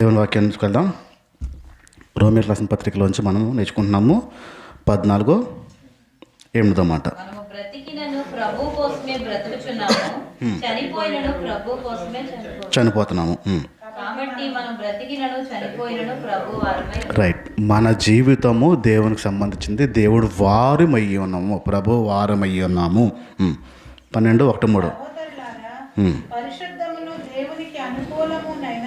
దేవుని వాక్యాన్ని నేర్చుకెళ్దాం. రోమీయులకు రాసిన పత్రికలోంచి మనం నేర్చుకుంటున్నాము 14:8 మాట. చనిపోతున్నాము. రైట్. మన జీవితము దేవునికి సంబంధించింది. దేవుడు వారమయ్యి ఉన్నాము, ప్రభు వారమయ్యి ఉన్నాము. 12:1-3. పరిశుద్ధమును దేవునికి అనుకూలమునైన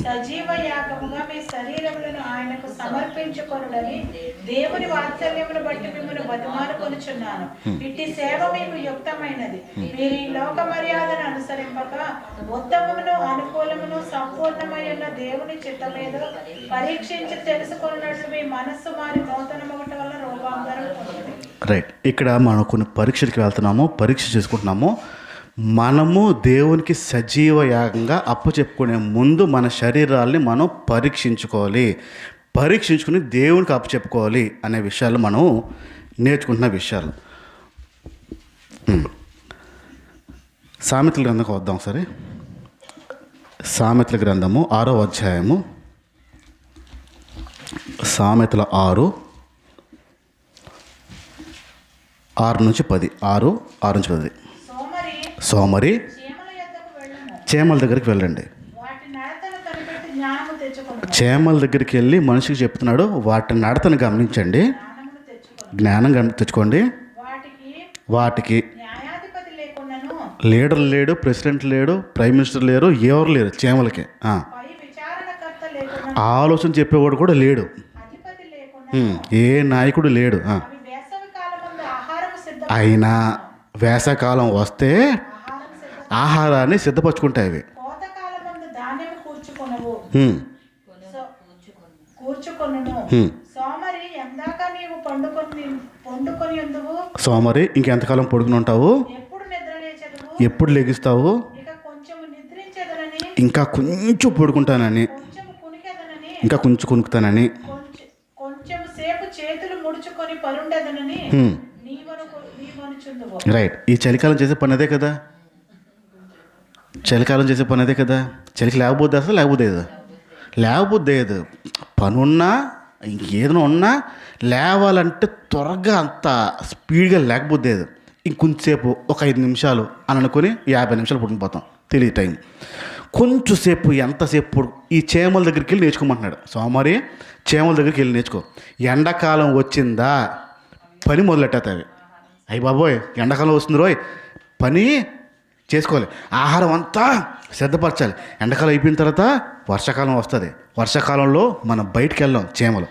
సజీవ యాగముగా మీ శరీరములను ఆయనకు సమర్పించుకొనుడని దేవుని వాత్సల్యమును బట్టి మిమ్మల్ని బతిమాలుకొనుచున్నాను. ఇట్టి సేవ మీకు యుక్తమైనది. మీరు ఈ లోక మర్యాదను అనుసరింపక ఉత్తమమును అనుకూలమును సంపూర్ణమైన దేవుని చిత్తమేదో పరీక్షించి తెలుసుకున్నట్లు మీ మనస్సు మారి నూతనమొకటి వల్ల రూపాంతరం పొందండి. రైట్. ఇక్కడ మనం కొన్ని పరీక్షలకి వెళ్తున్నాము, పరీక్ష చేసుకుంటున్నాము. మనము దేవునికి సజీవ యాగంగా అప్పచెప్పుకునే ముందు మన శరీరాల్ని మనం పరీక్షించుకోవాలి. పరీక్షించుకుని దేవునికి అప్పచెప్పుకోవాలి అనే విషయాలు మనం నేర్చుకుంటున్న విషయాలు. సామెతల గ్రంథంకి వద్దాం సరే. సామెతల గ్రంథము 6వ అధ్యాయము. సామెతల 6:6-10. 6:6-10. సోమరి చేమల దగ్గరికి వెళ్ళండి. చేమల దగ్గరికి వెళ్ళి మనిషికి చెప్తున్నాడు, వాటి నడతను గమనించండి, జ్ఞానం తెచ్చుకోండి. వాటికి లీడర్ లేడు, ప్రెసిడెంట్ లేడు, ప్రైమ్ మినిస్టర్ లేరు, ఎవరు లేరు. చేమలకి ఆలోచన చెప్పేవాడు కూడా లేడు, ఏ నాయకుడు లేడు. అయినా వేసవకాలం వస్తే ఆహారాన్ని సిద్ధపరచుకుంటాయి అవి. సోమరి ఇంకెంతకాలం పడుకుని ఉంటావు, ఎప్పుడు లెగిస్తావు, ఇంకా కొంచెం పడుకుంటానని, ఇంకా కొంచెం కొనుక్కుతానని, రైట్. ఈ చలికాలం చేసే పని అదే కదా, చలికాలం చేసే పని అదే కదా. చలికి లేకపోతే అసలు లేకపోతే పని ఉన్నా ఇంకేదైనా ఉన్నా లేవాలంటే త్వరగా అంత స్పీడ్గా లేకపోతే ఇంకొంచెంసేపు ఒక 5 నిమిషాలు అని అనుకుని 50 నిమిషాలు పడుకునిపోతాం, తెలియదు టైం. కొంచెంసేపు ఎంతసేపు ఈ చేమల దగ్గరికి వెళ్ళి నేర్చుకోమంటున్నాడు. సోమరి చేమల దగ్గరికి వెళ్ళి నేర్చుకో. ఎండాకాలం వచ్చిందా పని మొదలెట్టేస్తావి. అయ్యి బాబోయ్ ఎండాకాలం వస్తుంది రోయ్, పని చేసుకోవాలి, ఆహారం అంతా సిద్ధపరచాలి. ఎండాకాలం అయిపోయిన తర్వాత వర్షాకాలం వస్తుంది. వర్షాకాలంలో మనం బయటికి వెళ్ళాం, చేమలు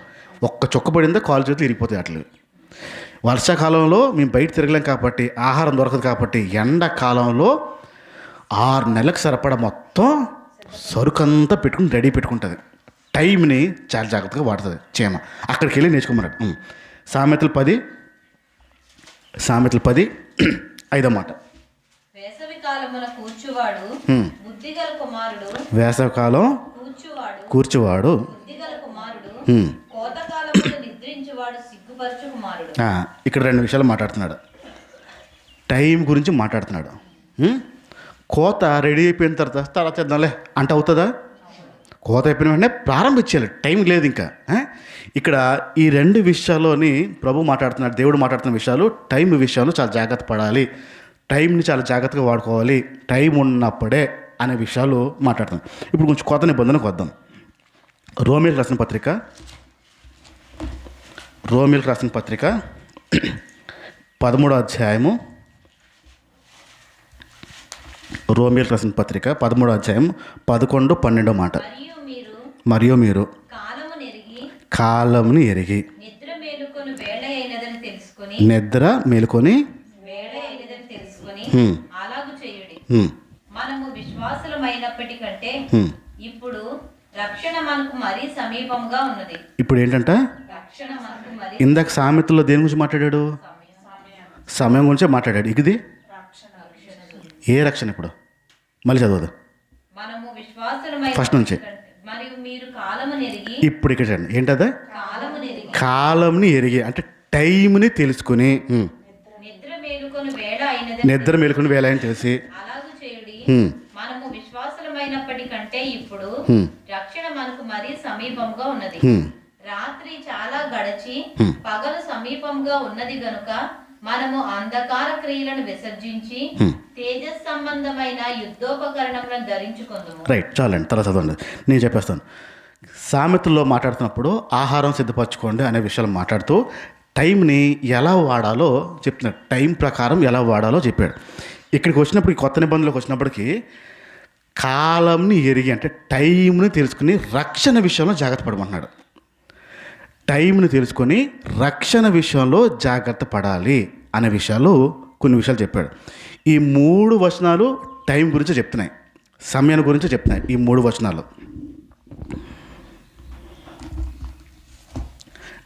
ఒక్క చుక్క పడిందా కాలు చేతులు ఇరిగిపోతాయి. అట్లా వర్షాకాలంలో మేము బయట తిరగలేం కాబట్టి, ఆహారం దొరకదు కాబట్టి, ఎండాకాలంలో 6 నెలలకు సరిపడా మొత్తం సరుకంతా పెట్టుకుని రెడీ పెట్టుకుంటుంది. టైంని చాలా జాగ్రత్తగా వాడుతుంది చేమ. అక్కడికి వెళ్ళి నేర్చుకోమన్నాడు. సామెతలు 10:5 మాట. వేసవికాలం కూర్చువాడు ఇక్కడ 2 విషయాలు మాట్లాడుతున్నాడు. టైం గురించి మాట్లాడుతున్నాడు. కోత రెడీ అయిపోయిన తర్వాత చేద్దాంలే అంటే అవుతుందా? కోత అయిపోయిన వెంటనే ప్రారంభించాలి, టైం లేదు ఇంకా. ఇక్కడ ఈ 2 విషయాల్లోని ప్రభు మాట్లాడుతున్నాడు, దేవుడు మాట్లాడుతున్న విషయాలు, టైం విషయాలు చాలా జాగ్రత్త పడాలి, టైంని చాలా జాగ్రత్తగా వాడుకోవాలి, టైం ఉన్నప్పుడే అనే విషయాలు మాట్లాడుతున్నాడు. ఇప్పుడు కొంచెం కొత్త నిబంధనకు వద్దాం. రోమీయులకు రాసిన పత్రిక 13వ అధ్యాయము. రోమీయులకు రాసిన పత్రిక 13వ అధ్యాయం 11-12 మాట. మరియు మీరు కాలముని ఎరిగి నిద్ర మేలుకొని మనము విశ్వాసులమైనప్పటికంటే ఇప్పుడు రక్షణ మనకు మరీ సమీపంగా ఉన్నది. ఇప్పుడు ఏంటంట, ఇందాక సామెతల్లో దేని గురించి మాట్లాడాడు? సమయం గురించే మాట్లాడాడు. ఇది ఏ రక్షణ? ఇప్పుడు మళ్ళీ చదవదు, ఫస్ట్ నుంచి. ఇప్పుడు ఇక్కడ చూడండి ఏంటదా, కాలంని ఎరిగి అంటే టైంని తెలుసుకుని, నిద్ర మేలుకొని వేళ అని తెలిసి శాశ్వతమైనప్పటికంటే ఇప్పుడు రక్షణ మనకు మరీ సమీపంగా ఉన్నది. రాత్రి చాలా గడిచి పగలు సమీపంగా ఉన్నది గనుక మనము అంధకార క్రియలను విసర్జించి తేజస్ సంబంధమైన యుద్ధోపకరణములను ధరించుకుందాము. రైట్, చాలండి, తర్వాత చదవండి, నేను చెప్పేస్తాను. సామెతల్లో మాట్లాడుతున్నప్పుడు ఆహారం సిద్ధపరచుకోండి అనే విషయాలు మాట్లాడుతూ టైంని ఎలా వాడాలో చెప్తున్నాడు. టైం ప్రకారం ఎలా వాడాలో చెప్పాడు. ఇక్కడికి వచ్చినప్పుడు, ఈ కొత్త నిబంధనలోకి వచ్చినప్పటికీ కాలంని ఎరిగి, అంటే టైంని తెలుసుకుని రక్షణ విషయంలో జాగ్రత్త పడమంటున్నాడు. టైంని తెలుసుకొని రక్షణ విషయంలో జాగ్రత్త పడాలి అనే విషయాలు, కొన్ని విషయాలు చెప్పాడు. ఈ 3 వచనాలు టైం గురించి చెప్తున్నాయి, సమయం గురించి చెప్తున్నాయి. ఈ 3 వచనాలు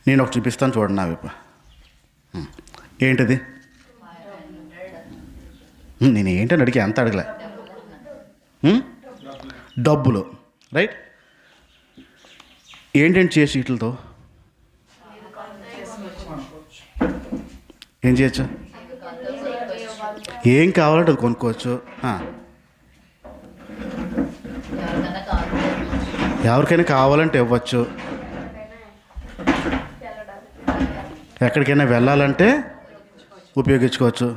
నేను ఒకటి చూపిస్తాను, చూడండి నా వైపు. ఏంటిది? నేను ఏంటని అడిగా, అంత అడగలే. డబ్బులు, రైట్. ఏంటంటే చేసి వీటితో ఏం చేయొచ్చు? ఏం కావాలంటే అది కొనుక్కోవచ్చు. ఎవరికైనా కావాలంటే ఇవ్వచ్చు. ఎక్కడికైనా వెళ్ళాలంటే ఉపయోగించుకోవచ్చు.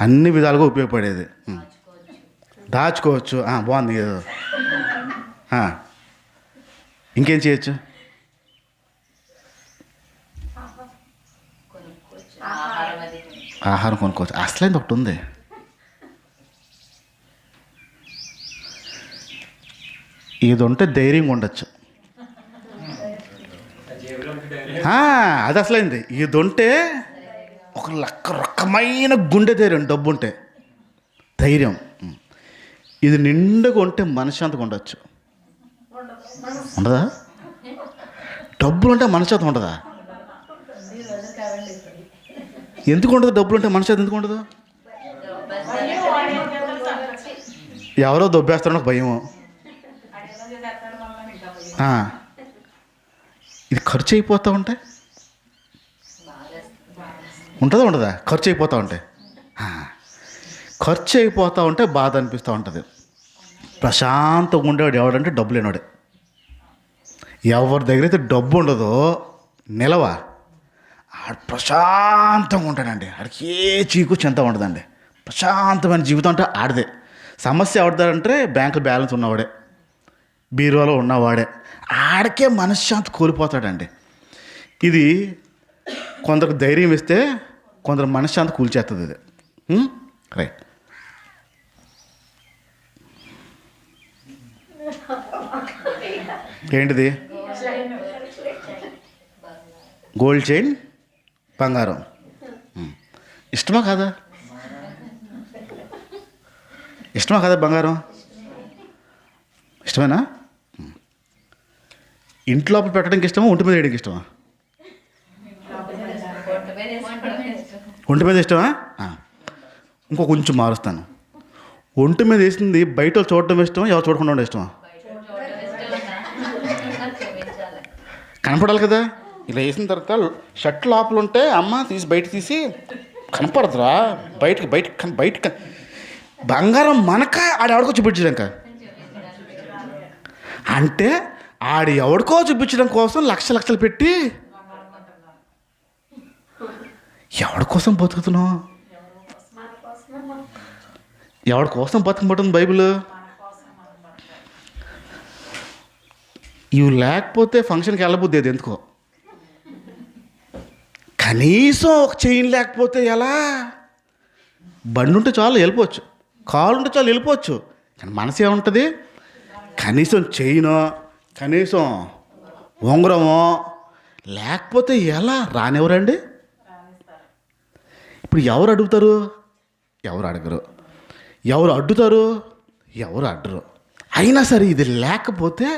అన్ని విధాలుగా ఉపయోగపడేది. దాచుకోవచ్చు. బాగుంది ఏదో. ఇంకేం చేయొచ్చు? ఆహారం కొనుక్కోవచ్చు. అసలేంది ఒకటి ఉంది, ఇది ఉంటే ధైర్యంగా ఉండొచ్చు. అది అసలైంది. ఇది ఉంటే ఒక రకమైన గుండె ధైర్యం, డబ్బు ఉంటే ధైర్యం. ఇది నిండుగా ఉంటే మనశ్శాంతిగా ఉండొచ్చు. ఉండదా? డబ్బులు ఉంటే మనశ్శాంతి ఉండదా? ఎందుకు ఉండదు? డబ్బులు ఉంటే మనశ్శాంతి ఎందుకు ఉండదు? ఎవరో దొబ్బేస్తారని ఒక భయము. ఇది ఖర్చు అయిపోతూ ఉంటే ఉంటుందా ఉండదా? ఖర్చు అయిపోతూ ఉంటే, ఖర్చు అయిపోతూ ఉంటే బాధ అనిపిస్తూ ఉంటుంది. ప్రశాంతంగా ఉండేవాడు ఎవడంటే డబ్బు లేనివాడే. ఎవరి దగ్గర అయితే డబ్బు ఉండదో నిలవ, ఆడు ప్రశాంతంగా ఉంటాడండి. ఆడికి ఏ చీకు చింత ఉండదండి. ప్రశాంతమైన జీవితం అంటే ఆడదే. సమస్య ఎవడదంటే బ్యాంకు బ్యాలెన్స్ ఉన్నవాడే, బీరువాలో ఉన్నవాడే. ఆడికే మనశ్శాంతి కోల్పోతాడండి. ఇది కొందరికి ధైర్యం ఇస్తే కొందరు మనశ్శాంతి కూల్చేస్తుంది. ఇది రైట్. ఏంటిది? గోల్డ్ చైన్, బంగారం. ఇష్టమా కాదా? ఇష్టమా కదా బంగారం? ఇష్టమేనా? ఇంట్లో పెట్టడానికి ఇష్టమా, ఒంటి మీద వేయడానికి ఇష్టమా? ఒంటి మీద ఇష్టమా? ఇంకో కొంచెం మారుస్తాను. ఒంటి మీద వేసింది బయట చూడటం ఇష్టమా, ఎవరు చూడకుండా ఉండడం ఇష్టమా? కనపడాలి కదా. ఇలా వేసిన తర్వాత షర్ట్ లోపల ఉంటే అమ్మ తీసి బయట తీసి కనపడదురా, బయటికి బంగారం మనక ఆడెవడికో చూపించడాక, అంటే ఆడు ఎవడికో చూపించడం కోసం లక్షలు పెట్టి ఎవడి కోసం బతుకుతున్నావు? ఎవడి కోసం బతుకబడుతుంది బైబిల్? ఇవి లేకపోతే ఫంక్షన్కి వెళ్ళబోద్ది. అది ఎందుకో కనీసం ఒక చైన్ లేకపోతే ఎలా? బండి ఉంటే చాలు వెళ్ళిపోవచ్చు, కాలు ఉంటే చాలు వెళ్ళిపోవచ్చు. కానీ మనసు ఏముంటుంది? కనీసం చైనో, కనీసం ఉంగరమో లేకపోతే ఎలా? రానివ్వరండి. ఇప్పుడు ఎవరు అడుగుతారు? ఎవరు అడగరు. ఎవరు అడ్డుతారు? ఎవరు అడ్డరు. అయినా సరే ఇది లేకపోతే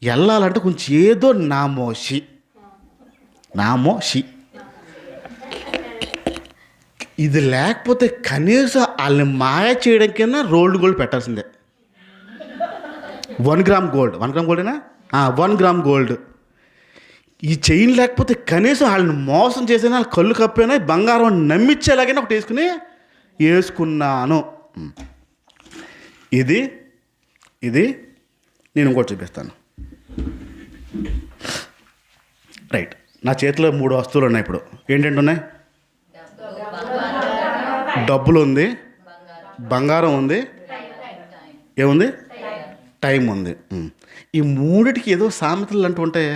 వెళ్ళాలంటే కొంచెం ఏదో నామోషి. ఇది లేకపోతే కనీసం వాళ్ళని మాయ చేయడం కింద రోల్డ్ గోల్డ్ పెట్టాల్సిందే. 1 గ్రామ్ గోల్డ్, 1 గ్రామ్ గోల్డేనా? 1 గ్రామ్ గోల్డ్. ఈ చైన్ లేకపోతే కనీసం వాళ్ళని మోసం చేసినా, వాళ్ళ కళ్ళు కప్పైనా బంగారం నమ్మించేలాగైనా ఒకటి వేసుకున్నాను. ఇది ఇది నేను ఇంకోటి చూపిస్తాను. రైట్, నా చేతిలో 3 వస్తువులు ఉన్నాయి. ఇప్పుడు ఏంటంటే ఉన్నాయి, డబ్బులు ఉంది, బంగారం ఉంది, ఏముంది, టైం ఉంది. ఈ మూడిటికి ఏదో సామెతలు అంటూ ఉంటాయి.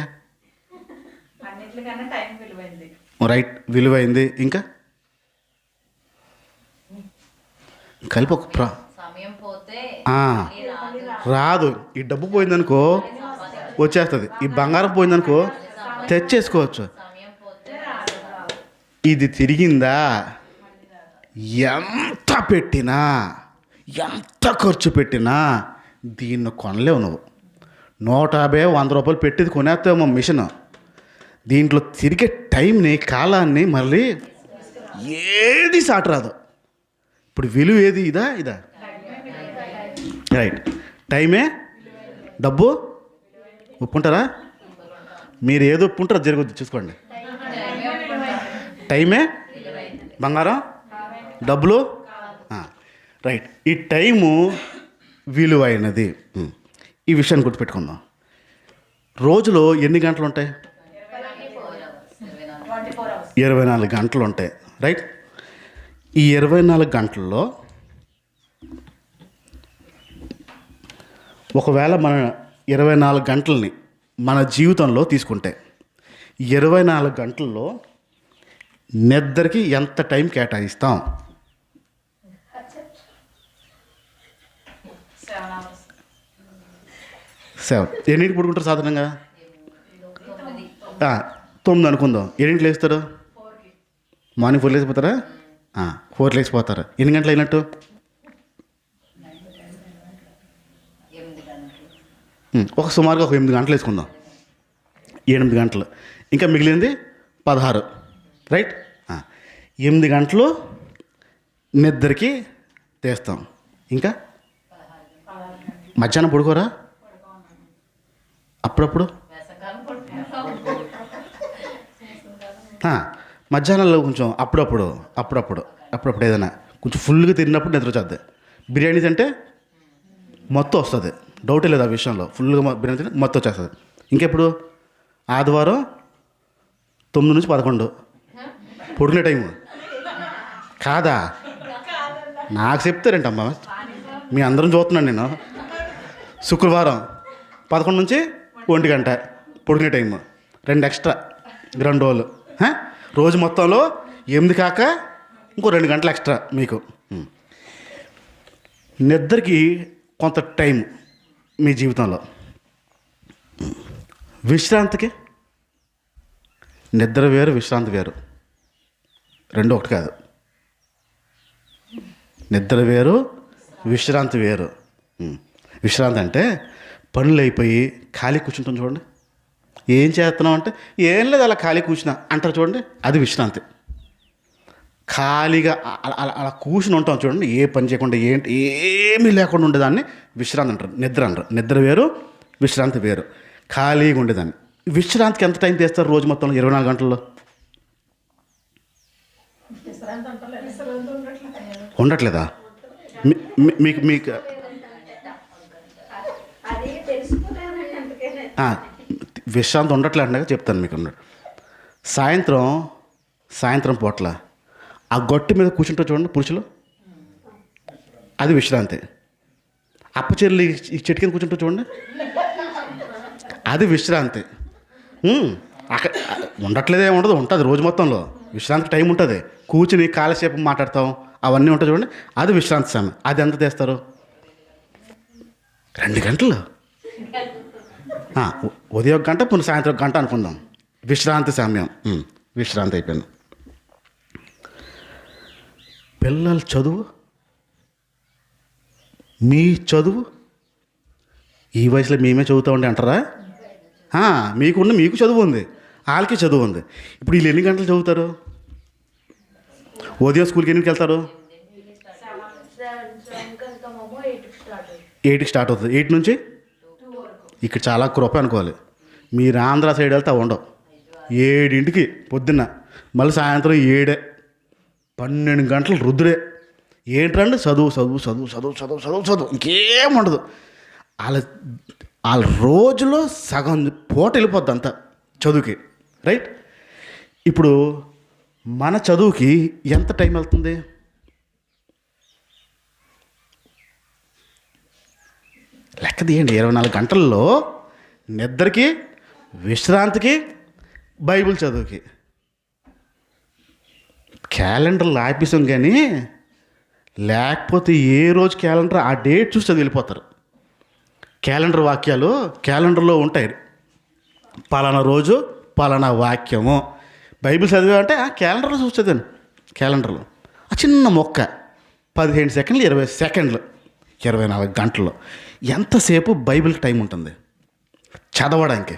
అన్నిటికన్నా టైం విలువైంది. రైట్, విలువైంది. ఇంకా కలిపి ఒక సమయం పోతే రాదు. ఈ డబ్బు పోయిందనుకో వచ్చేస్తుంది, ఈ బంగారం పోయిందనుకో తెచ్చేసుకోవచ్చు. సమయం పోతే ఇది తిరిగిందా, ఎంత పెట్టినా ఎంత ఖర్చు పెట్టినా దీన్ని కొనలేవు నువ్వు. 150, 100 రూపాయలు పెట్టేది కొనేస్తావేమో మిషన్. దీంట్లో తిరిగే టైంని, కాలాన్ని మళ్ళీ ఏది సాటి రాదు. ఇప్పుడు విలువ ఏది, ఇదా రైట్. టైమే, డబ్బు ఒప్పుకుంటారా? మీరు ఏదో ఒప్పుకుంటారో జరగద్దు, చూసుకోండి. టైమే, బంగారం, డబ్బులు. రైట్, ఈ టైము విలువైనది. ఈ విషయాన్ని గుర్తుపెట్టుకుందాం. రోజులో ఎన్ని గంటలు ఉంటాయి? 24 గంటలు ఉంటాయి. రైట్, ఈ 24 గంటల్లో ఒకవేళ మన 24 గంటలని మన జీవితంలో తీసుకుంటే 24 గంటల్లో నిద్రకి ఎంత టైం కేటాయిస్తాం? 7. ఎన్నింటికి పడుకుంటారు సాధారణంగా? 9 అనుకుందాం. ఎన్నింటికి లేస్తారు? మార్నింగ్ 4 లేచిపోతారా? 4 లేచిపోతారు. ఎన్ని గంటలు అయినట్టు? ఒక సుమారుగా ఒక 8 గంటలు వేసుకుందాం. 8 గంటలు. ఇంకా మిగిలింది 16. రైట్, 8 గంటలు నిద్రకి తీస్తాం. ఇంకా మధ్యాహ్నం పడుకోరా? అప్పుడప్పుడు మధ్యాహ్నంలో కొంచెం అప్పుడప్పుడు ఏదైనా కొంచెం ఫుల్గా తిన్నప్పుడు నిద్ర వచ్చేద్ది. బిర్యానీ తింటే మొత్తం వస్తుంది, డౌటే లేదు ఆ విషయంలో. ఫుల్గా బిర్యానీ తింటే మొత్తం వచ్చేస్తుంది. ఇంకెప్పుడు? ఆదివారం 9 నుంచి 11 పడుకునే టైము కాదా? నాకు చెప్తారేంటమ్మా, మీ అందరం చూస్తున్నాను నేను. శుక్రవారం 11 నుంచి 1 గంట పడుకునే టైము, 2 ఎక్స్ట్రా, 2 రోజులు. రోజు మొత్తంలో 8 కాక ఇంకో 2 గంటలు ఎక్స్ట్రా మీకు. నిద్రకి కొంత టైం మీ జీవితంలో. విశ్రాంతికి నిద్ర వేరు, విశ్రాంతి వేరు, 2 ఒకటి కాదు. నిద్ర వేరు, విశ్రాంతి వేరు. విశ్రాంతి అంటే పనులు అయిపోయి ఖాళీ కూర్చుంటాం చూడండి. ఏం చేస్తున్నాం అంటే ఏం లేదు అలా ఖాళీ కూర్చున్నా అంటారు చూడండి, అది విశ్రాంతి. ఖాళీగా అలా కూర్చుని ఉంటాం చూడండి, ఏ పని చేయకుండా ఏమీ లేకుండా ఉండేదాన్ని విశ్రాంతి అంటారు. నిద్ర అంటారు. నిద్ర వేరు, విశ్రాంతి వేరు. ఖాళీగా ఉండేదాన్ని. విశ్రాంతికి ఎంత టైం తీస్తారు రోజు మొత్తంలో 24 గంటల్లో? ఉండట్లేదా? మీకు విశ్రాంతి ఉండట్లేదంటే చెప్తాను మీకు. సాయంత్రం పూట్ల ఆ గొట్టు మీద కూర్చుంటారు చూడండి పురుషులు, అది విశ్రాంతి. అప్పచెర్లు ఈ చెట్టు కింద కూర్చుంటారు చూడండి, అది విశ్రాంతి. అక్కడ ఉండట్లేదే ఉండదు, ఉంటుంది రోజు మొత్తంలో. విశ్రాంతికి టైం ఉంటుంది. కూర్చుని కాలసేపు మాట్లాడతాం, అవన్నీ ఉంటాయి చూడండి, అది విశ్రాంతి సమయం. అది ఎంత తెస్తారు? 2 గంటలు. ఉదయం 1 గంట, పునః సాయంత్రం 1 గంట అనుకుందాం. విశ్రాంతి సమయం. విశ్రాంతి అయిపోయింది. పిల్లల చదువు, మీ చదువు ఈ వయసులో మేమే చదువుతూ ఉండే అంటారా? మీకు చదువు ఉంది, వాళ్ళకి చదువు ఉంది. ఇప్పుడు వీళ్ళు ఎన్ని గంటలు చదువుతారు? ఉదయం స్కూల్కి ఎన్నింటికి వెళ్తారు? 8కి స్టార్ట్ అవుతుంది. 8 నుంచి ఇక్కడ చాలా కృప అనుకోవాలి. మీరు ఆంధ్ర సైడ్ వెళ్తే ఉండవు. 7ంటికి పొద్దున్న, మళ్ళీ సాయంత్రం 7, 12 గంటలు రుద్దురే. ఏంటంటే చదువు చదువు చదువు చదువు చదువు చదువు చదువు ఇంకేం ఉండదు. వాళ్ళ వాళ్ళ రోజులో సగం పూట వెళ్ళిపోద్ది అంతా చదువుకి, రైట్? ఇప్పుడు మన చదువుకి ఎంత టైం వెళ్తుంది? లెక్క తీయండి. 24 గంటల్లో నిద్రకి, విశ్రాంతికి, బైబిల్ చదువుకి. క్యాలెండర్లు ఆపేసాం కానీ లేకపోతే ఏ రోజు క్యాలెండర్ ఆ డేట్ చూసి చదివి వెళ్ళిపోతారు. క్యాలెండర్ వాక్యాలు క్యాలెండర్లో ఉంటాయి. పలానా రోజు పలానా వాక్యము. బైబిల్ చదివా అంటే ఆ క్యాలెండర్లో చూసి చదివాను. క్యాలెండర్లో ఆ చిన్న మొక్క 15 సెకండ్లు 20 సెకండ్లు 24 గంటల్లో ఎంతసేపు బైబిల్కి టైం ఉంటుంది చదవడానికి?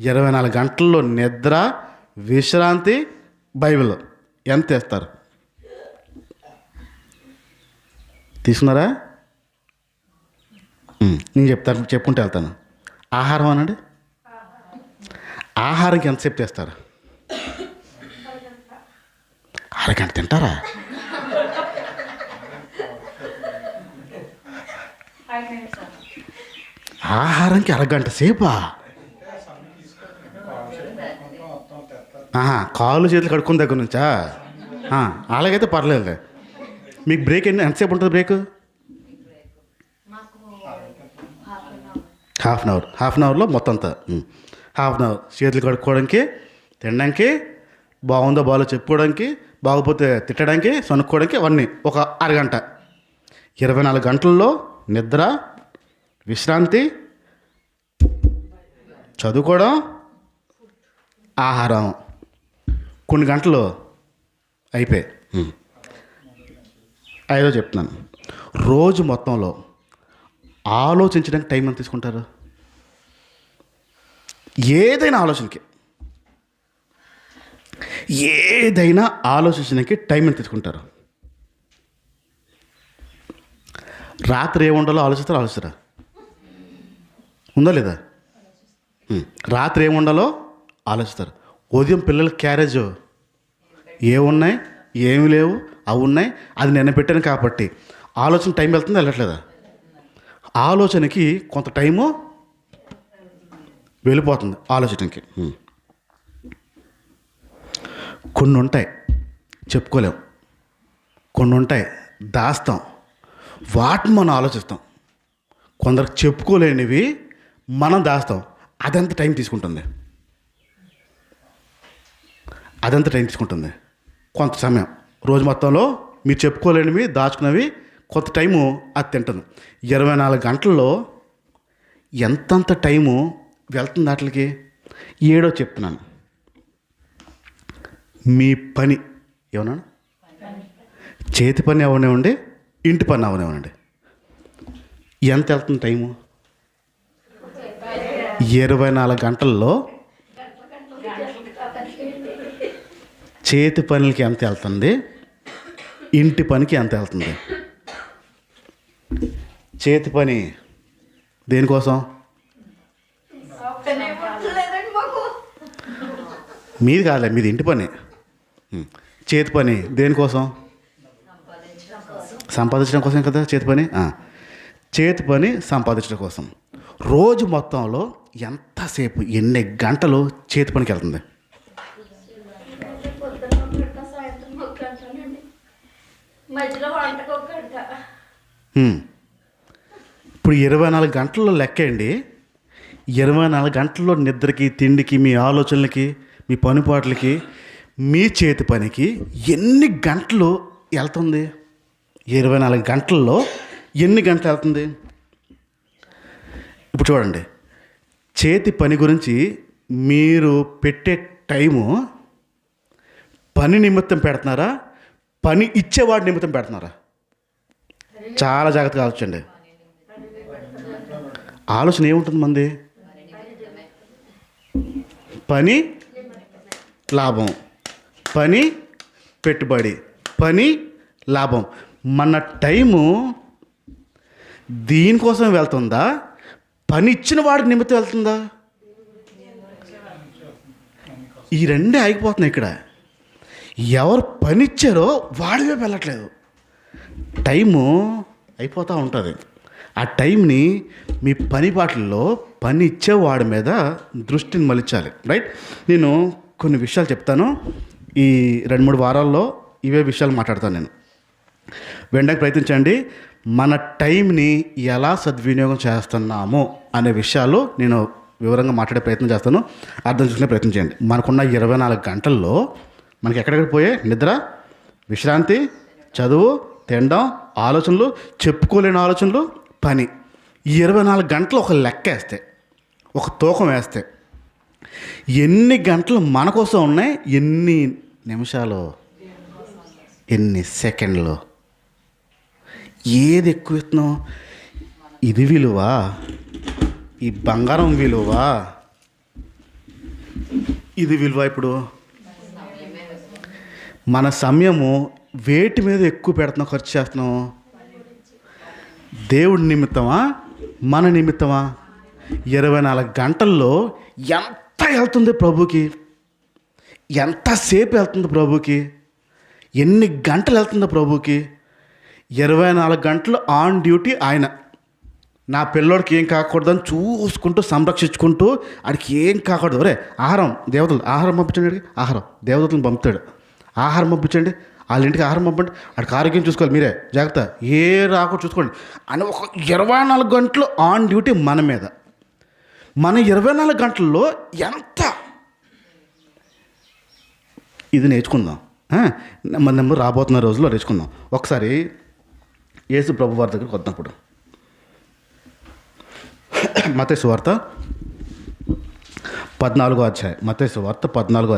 24 గంటల్లో నిద్ర, విశ్రాంతి, బైబిల్ ఎంత వేస్తారు? తీసుకున్నారా? నేను చెప్పుకుంటూ వెళ్తాను. ఆహారం అనండి. ఆహారంకి ఎంతసేపు చేస్తారు? అరగంట తింటారా? ఆహారంకి అరగంట సేపా? కాళ్ళు చేతులు కడుక్కున్న దగ్గర నుంచా? అలాగైతే పర్లేదు. మీకు బ్రేక్ ఎంతసేపు ఉంటుంది? బ్రేక్ హాఫ్ అన్ అవర్లో మొత్తం అంతా. హాఫ్ అన్ అవర్ చేతులు కడుక్కోవడానికి, తినడానికి, బాగుందో బాగాలో చెప్పుకోవడానికి, బాగోపోతే తిట్టడానికి, సనుక్కోవడానికి, అవన్నీ ఒక అరగంట. 24 గంటల్లో నిద్ర, విశ్రాంతి, చదువుకోవడం, ఆహారం, కొన్ని గంటలు అయిపోయాయి. ఐదో చెప్తున్నాను. రోజు మొత్తంలో ఆలోచించడానికి టైం ఎంత తీసుకుంటారు? ఏదైనా ఆలోచించడానికి టైం ఎంత తీసుకుంటారు? రాత్రి ఏముండాలో ఆలోచిస్తారా? ఉందా లేదా? రాత్రి ఏముండాలో ఆలోచిస్తారు. ఉదయం పిల్లల క్యారేజ్ ఏమున్నాయి, ఏమి లేవు, అవి ఉన్నాయి, అది నేను పెట్టాను కాబట్టి ఆలోచన టైం వెళ్తుందా వెళ్ళట్లేదా? ఆలోచనకి కొంత టైము వెళ్ళిపోతుంది. ఆలోచనకి కొన్ని ఉంటాయి చెప్పుకోలేము, కొన్ని ఉంటాయి దాస్తాం, వాటిని మనం ఆలోచిస్తాం. కొందరికి చెప్పుకోలేనివి మనం దాస్తాం. అదెంత టైం తీసుకుంటుంది? కొంత సమయం. రోజు మొత్తంలో మీరు చెప్పుకోలేనివి, దాచుకున్నవి కొంత టైము అది తింటుంది. 24 గంటల్లో ఎంతంత టైము వెళ్తుంది వాటికి? ఏడో చెప్తున్నాను. మీ పని ఏమన్నా, చేతి పని అవనివ్వండి, ఇంటి పని అవనివ్వండి, ఎంత వెళ్తుంది టైము? 24 గంటల్లో చేతి పనులకి ఎంత వెళ్తుంది, ఇంటి పనికి ఎంత వెళ్తుంది? చేతి పని దేనికోసం? మీది కాదులే, మీది ఇంటి పని. చేతి పని దేనికోసం? సంపాదించడం కోసం కదా చేతి పని. చేతి పని సంపాదించడం కోసం. రోజు మొత్తంలో ఎంతసేపు, ఎన్ని గంటలు చేతి పనికి వెళ్తుంది? ఇప్పుడు 24 గంటల్లో లెక్కండి. 24 గంటల్లో నిద్రకి, తిండికి, మీ ఆలోచనలకి, మీ పనిపాట్లకి, మీ చేతి పనికి ఎన్ని గంటలు వెళ్తుంది? 24 గంటల్లో ఎన్ని గంటలు వెళ్తుంది? ఇప్పుడు చూడండి, చేతి పని గురించి మీరు పెట్టే టైము పని నిమిత్తం పెడుతున్నారా, పని ఇచ్చేవాడి నిమిత్తం పెడుతున్నారా? చాలా జాగ్రత్తగా ఆలోచించండి. ఆలోచన ఏముంటుంది మంది? పని లాభం, పని పెట్టుబడి, పని లాభం. మన టైము దీనికోసం వెళ్తుందా, పని ఇచ్చిన వాడి నిమిత్తం వెళ్తుందా? ఈ రెండే ఆగిపోతున్నాయి ఇక్కడ. ఎవరు పని ఇచ్చారో వాడి వైపు వెళ్ళట్లేదు, టైము అయిపోతూ ఉంటుంది. ఆ టైంని మీ పని పాటల్లో పని ఇచ్చేవాడి మీద దృష్టిని మలిచాలి. రైట్. నేను కొన్ని విషయాలు చెప్తాను. ఈ 2-3 వారాల్లో ఇవే విషయాలు మాట్లాడతాను. నేను వినడానికి ప్రయత్నించండి. మన టైంని ఎలా సద్వినియోగం చేస్తున్నాము అనే విషయాలు నేను వివరంగా మాట్లాడే ప్రయత్నం చేస్తాను. అర్థం చేసుకునే ప్రయత్నం చేయండి. మనకున్న 24 గంటల్లో మనకి ఎక్కడెక్కడ పోయే నిద్ర, విశ్రాంతి, చదువు, తినడం, ఆలోచనలు, చెప్పుకోలేని ఆలోచనలు, పని. ఈ 24 గంటలు ఒక లెక్క వేస్తే, ఒక తూకం వేస్తే ఎన్ని గంటలు మన కోసం ఉన్నాయి, ఎన్ని నిమిషాలు, ఎన్ని సెకండ్లు, ఏది ఎక్కువ ఇస్తున్నాం? ఇది విలువ, ఈ బంగారం విలువ, ఇది విలువ. ఇప్పుడు మన సమయము వేటి మీద ఎక్కువ పెడుతున్నాం, ఖర్చు చేస్తున్నాం? దేవుడి నిమిత్తమా, మన నిమిత్తమా? 24 గంటల్లో ఎంత వెళ్తుంది ప్రభుకి? ఎంతసేపు వెళ్తుంది ప్రభుకి? ఎన్ని గంటలు వెళ్తుందో ప్రభుకి? 24 గంటలు ఆన్ డ్యూటీ ఆయన. నా పిల్లోడికి ఏం కాకూడదని చూసుకుంటూ సంరక్షించుకుంటూ ఆడికి ఏం కాకూడదు. ఒరే ఆహారం దేవతలు, ఆహారం పంపించండి, ఆడికి ఆహారం దేవతలను పంపుతాడు. ఆహారం పంపించండి, వాళ్ళ ఇంటికి ఆహారం పంపండి, ఆడికి ఆరోగ్యం చూసుకోవాలి, మీరే జాగ్రత్త, ఏ రాకుండా చూసుకోండి అని ఒక 24 గంటలు ఆన్ డ్యూటీ మన మీద. మన 24 గంటల్లో ఎంత ఇది నేర్చుకుందాం. మన రాబోతున్న రోజుల్లో నేర్చుకుందాం. ఒకసారి యేసు ప్రభు వారి దగ్గరికి వద్దాప్పుడు మత్తయి సువార్త 14వ అధ్యాయం. మత్తయి సువార్త 14వ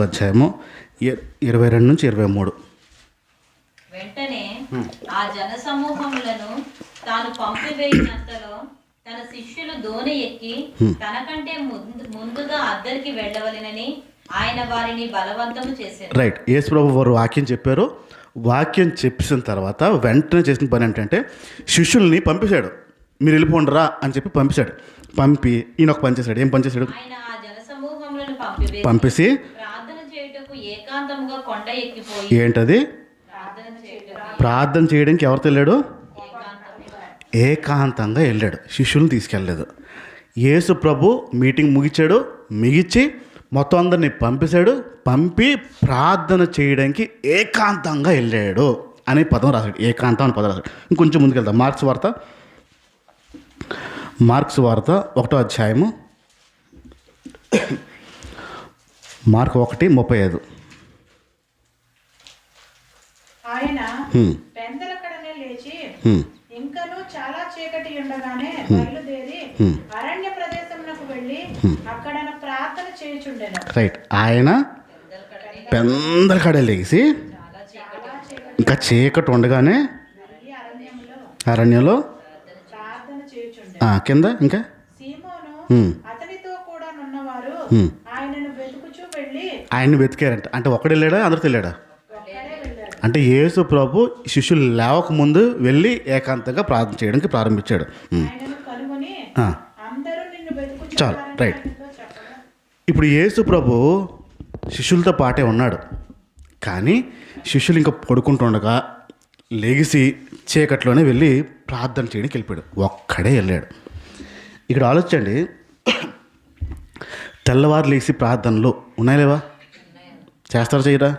అధ్యాయము 22 నుంచి 23. వెంటనే ఆ జన సమూహములను తాను పంపివేయినంతలో తన శిష్యులు దోణి ఎక్కి తనకంటే ముందుగా అద్దరికి వెళ్ళవలెనని ఆయన వారిని బలవంతము చేశారు. రైట్. యేసు ప్రభు వారు వాక్యం చెప్పారు. వాక్యం చెప్పిన తర్వాత వెంటనే చేసిన పని ఏంటంటే శిష్యుల్ని పంపించాడు. మీరు వెళ్ళిపోండిరా అని చెప్పి పంపించాడు. పంపి ఈయన ఒక పని చేశాడు. ఏం పని చేశాడు? ఆయన ఆ జన సమూహములను పంపేసి ప్రార్థన చేయుటకు ఏకాంతముగా కొండ ఎక్కిపోయి. ఏంటది? ప్రార్థన చేయడానికి ఎవరితో వెళ్ళాడు? ఏకాంతంగా వెళ్ళాడు. శిష్యులను తీసుకెళ్ళలేదు. యేసు ప్రభు మీటింగ్ ముగించి మొత్తం అందరినీ పంపేశాడు. పంపి ప్రార్థన చేయడానికి ఏకాంతంగా వెళ్ళాడు అనే పదం రాశాడు. ఏకాంతం అనే పదం రాశాడు. ఇంకొంచెం ముందుకెళ్తాం. మార్క్స్ వార్త 1వ అధ్యాయము, మార్క్ 1:35. ఆయన పెందలకడనే లేచి ఇంకను చాలా చీకటి ఉండగానే బయలుదేరి అరణ్య ప్రదేశమునకు వెళ్ళి అక్కడ ప్రార్థన చేయుచుండెను. రైట్. ఆయన పెందలకడ లేచి ఇంకా చీకటి ఉండగానే అరణ్యంలో ప్రార్థన చేయుచుండెను. కింద ఇంకా సీమోను అతనితో కూడా నున్నవారు ఆయనను వెతుకుచూ వెళ్ళి ఆయన్ని వెతికారంట. అంటే ఒక్కడే వెళ్ళాడా, అందరితో వెళ్ళాడా? అంటే యేసు ప్రభు శిష్యులు లేవకముందు వెళ్ళి ఏకాంతంగా ప్రార్థన చేయడానికి ప్రారంభించాడు. చాలు. రైట్. ఇప్పుడు యేసు ప్రభు శిష్యులతో పాటే ఉన్నాడు. కానీ శిష్యులు ఇంకా పడుకుంటుండగా లెగిసి చీకట్లోనే వెళ్ళి ప్రార్థన చేయడానికి వెళ్ళిపోయాడు. ఒక్కడే వెళ్ళాడు. ఇక్కడ ఆలోచించండి. తెల్లవారు లేచి ప్రార్థనలు ఉన్నాయి లేవా? చేస్తారా, చేయరా?